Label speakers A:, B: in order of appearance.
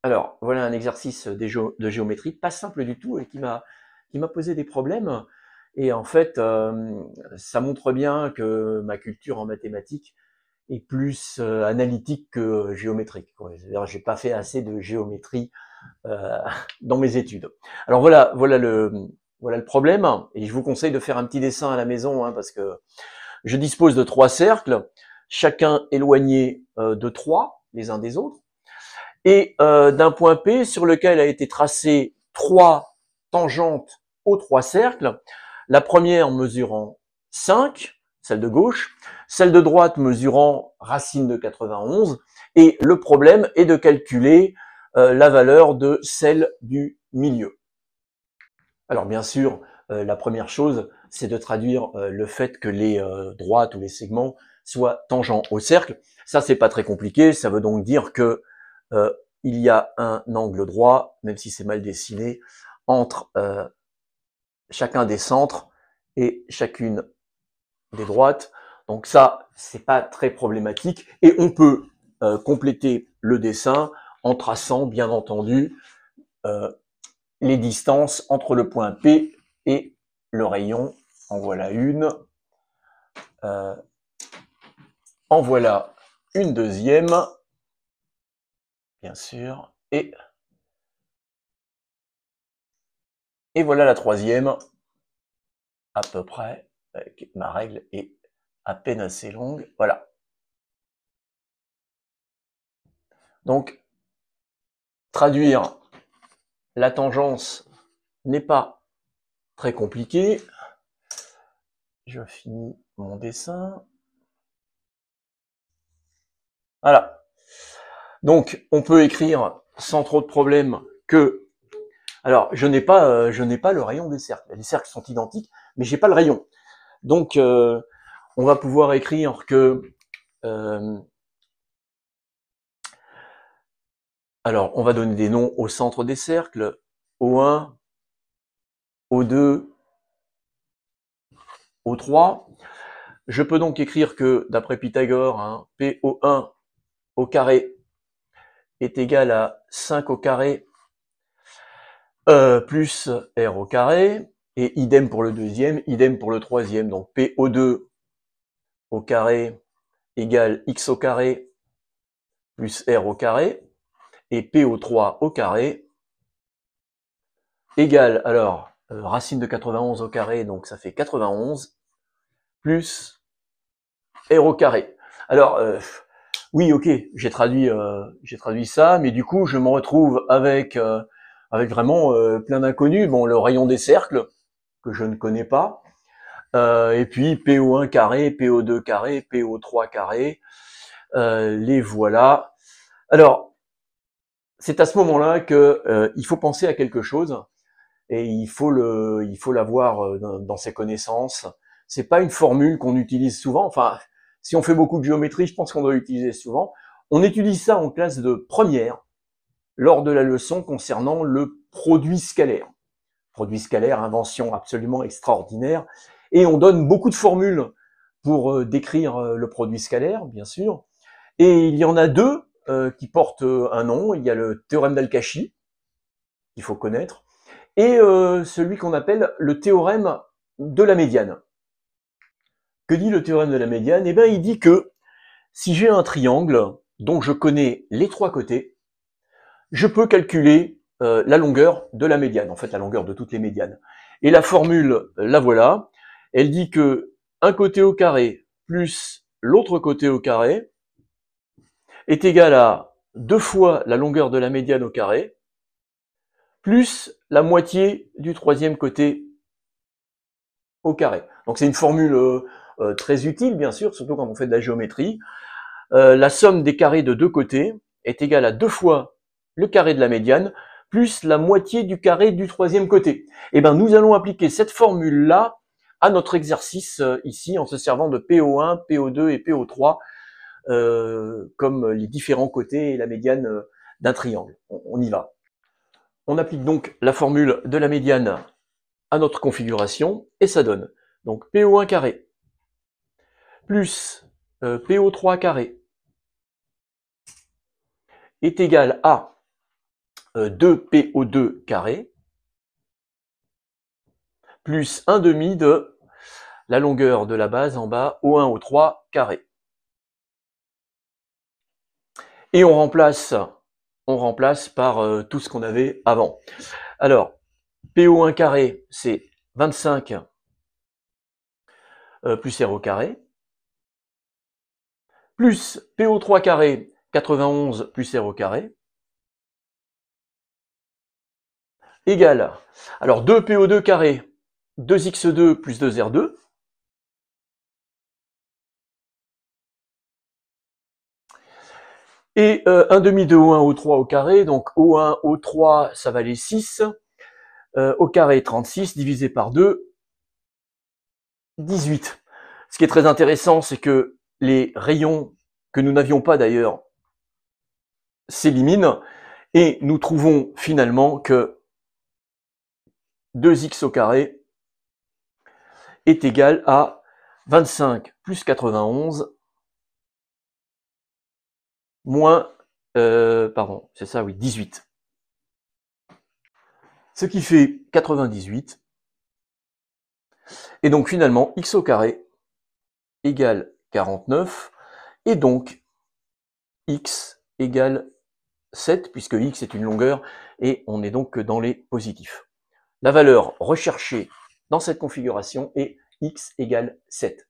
A: Alors, voilà un exercice de géométrie pas simple du tout et qui m'a posé des problèmes. Et en fait, ça montre bien que ma culture en mathématiques est plus analytique que géométrique, quoi. C'est-à-dire, j'ai pas fait assez de géométrie euh, dans mes études. Alors voilà le problème. Et je vous conseille de faire un petit dessin à la maison, hein, parce que je dispose de 3 cercles, chacun éloigné de 3 les uns des autres, et d'un point P sur lequel a été tracé 3 tangentes aux 3 cercles, la première mesurant 5, celle de gauche, celle de droite mesurant racine de 91, et le problème est de calculer la valeur de celle du milieu. Alors bien sûr, la première chose, c'est de traduire le fait que les droites ou les segments soient tangents au cercle. Ça, c'est pas très compliqué. Ça veut donc dire que euh, il y a un angle droit, même si c'est mal dessiné, entre chacun des centres et chacune des droites. Donc ça, c'est pas très problématique. Et on peut compléter le dessin en traçant, bien entendu, euh, les distances entre le point P et le rayon. En voilà une. Euh, en voilà une deuxième, bien sûr. Et voilà la troisième, à peu près. Ma règle est à peine assez longue. Voilà. Donc, traduire la tangence n'est pas très compliqué. Je finis mon dessin. Voilà. Donc, on peut écrire sans trop de problème que... Alors, je n'ai pas le rayon des cercles. Les cercles sont identiques, mais j'ai pas le rayon. Donc, on va pouvoir écrire que... alors, on va donner des noms au centre des cercles. O1, O2, O3. Je peux donc écrire que, d'après Pythagore, hein, PO1 au carré est égal à 5 au carré plus R au carré, et idem pour le deuxième, idem pour le troisième. Donc PO2 au carré égale X au carré plus R au carré, et PO3 au carré égale, alors, racine de 91 au carré, donc ça fait 91, plus R au carré. Alors, oui, ok, j'ai traduit ça, mais du coup, je me retrouve avec vraiment plein d'inconnus. Bon, le rayon des cercles que je ne connais pas, et puis PO1 carré, PO2 carré, PO3 carré, les voilà. Alors, c'est à ce moment-là que il faut penser à quelque chose et il faut l'avoir dans ses connaissances. C'est pas une formule qu'on utilise souvent. Enfin, si on fait beaucoup de géométrie, je pense qu'on doit l'utiliser souvent. On utilise ça en classe de première lors de la leçon concernant le produit scalaire. Produit scalaire, invention absolument extraordinaire. Et on donne beaucoup de formules pour décrire le produit scalaire, bien sûr. Et il y en a deux qui portent un nom. Il y a le théorème d'Al-Kashi, qu'il faut connaître, et celui qu'on appelle le théorème de la médiane. Que dit le théorème de la médiane? Eh bien, il dit que si j'ai un triangle dont je connais les 3 côtés, je peux calculer la longueur de la médiane, en fait la longueur de toutes les médianes. Et la formule, la voilà, elle dit que un côté au carré plus l'autre côté au carré est égal à 2 fois la longueur de la médiane au carré, plus la moitié du troisième côté au carré. Donc c'est une formule très utile, bien sûr, surtout quand on fait de la géométrie. La somme des carrés de 2 côtés est égale à 2 fois le carré de la médiane plus la moitié du carré du troisième côté. Et bien nous allons appliquer cette formule-là à notre exercice ici en se servant de PO1, PO2 et PO3 comme les différents côtés et la médiane d'un triangle. On y va. On applique donc la formule de la médiane à notre configuration et ça donne donc PO1 carré plus PO3 carré est égal à 2PO2 carré plus 1 demi de la longueur de la base en bas, O1, O3 carré. Et on remplace par tout ce qu'on avait avant. Alors, PO1 carré, c'est 25 plus R au carré, plus PO3 carré, 91 plus R au carré, égale, alors 2PO2 carré, 2x2 plus 2R2, et 1 demi de O1, O3 au carré, donc O1, O3, ça valait 6, au carré 36, divisé par 2, 18. Ce qui est très intéressant, c'est que les rayons que nous n'avions pas d'ailleurs s'éliminent, et nous trouvons finalement que 2x au carré est égal à 25 plus 91 moins, c'est ça, oui, 18. Ce qui fait 98. Et donc finalement, x au carré égale 49. Et donc, x égale 7, puisque x est une longueur, et on est donc dans les positifs. La valeur recherchée dans cette configuration est x égale 7.